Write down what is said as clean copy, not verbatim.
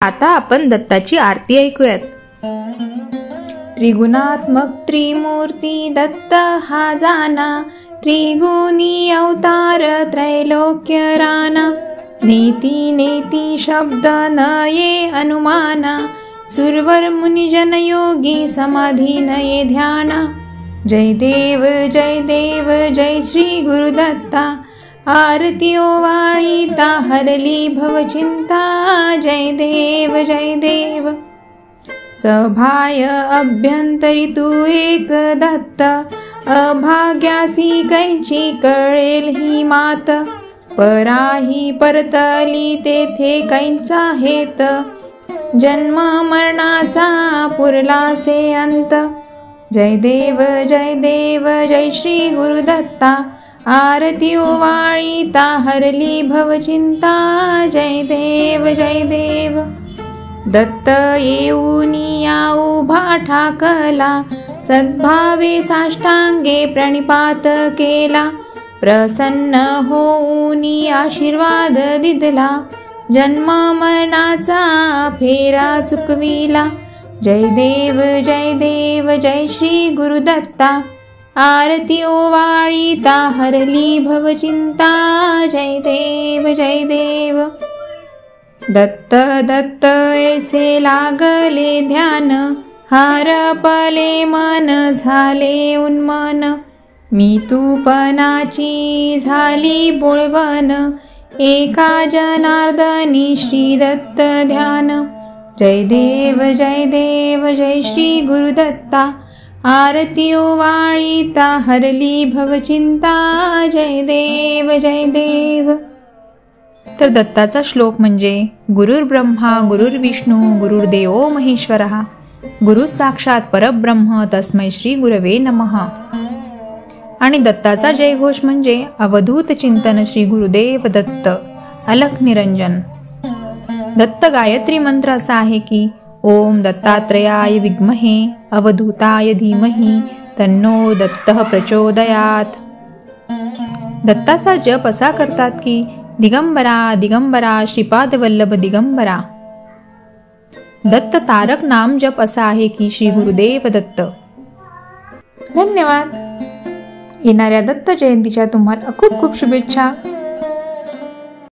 आता आपण दत्ताची आरती ऐकूयात। त्रिगुणात्मक त्रिमूर्ती दत्त हा जाना, त्रिगुणी अवतार त्रैलोक्य राना। नीती नेती शब्द न ये अनुमाना, सुरवर मुनिजन योगी समाधी न ये ध्याना। जय देव जय श्री गुरुदत्ता, आरती ओवाळीता हरली भवचिंता। जय देव सभाय अभ्यंतरी तू एक दत्त, अभाग्यासी कैची कळेल ही मात। पराही परतली तेथे कैंचा हेत, जन्म मरणाचा पुरलासे अंत। जय देव जय श्री गुरुदत्ता, आरती ओवाळीता हरली भवचिंता। जय देव दत्त येऊनी या उभा ठाकला, सद्भावे साष्टांगे प्रणिपात केला। प्रसन्न होऊनी आशीर्वाद दिदला, जन्म मरणाचा फेरा चुकविला। जय देव जय श्री गुरुदत्ता, आरती ओवाळीता हरली भवचिंता। जय देव दत्त ऐसे लागले ध्यान, हारपले मन झाले उन्मन। मी तूपनाची झाली बोळवण, एका जनार्दनी श्री दत्त ध्यान। जय देव जय श्री गुरुदत्ता, आरती ओवाळीता हरली भवचिंता। जय देव तर दत्ताचा श्लोक म्हणजे गुरुर्ब्रह्मा गुरुर्विष्णू गुरुर्देवो महेश्वरः, गुरु साक्षात परब्रह्म तस्मै श्री गुरवे नमः। आणि दत्ताचा जयघोष म्हणजे अवधूत चिंतन श्री गुरुदेव दत्त अलख निरंजन। दत्त गायत्री मंत्र असा आहे की ओम दत्तात्रयाय विद्महे अवधूताय धीमहि तन्नो दत्तः प्रचोदयात। दत्ताचा जप असा करतात की दिगंबरा श्रीपाद वल्लभ दिगंबरा। दत्त तारक नाम जप असा आहे की श्री गुरुदेव दत्त। धन्यवाद। येणाऱ्या दत्त जयंतीच्या तुम्हाला खूप खूप शुभेच्छा।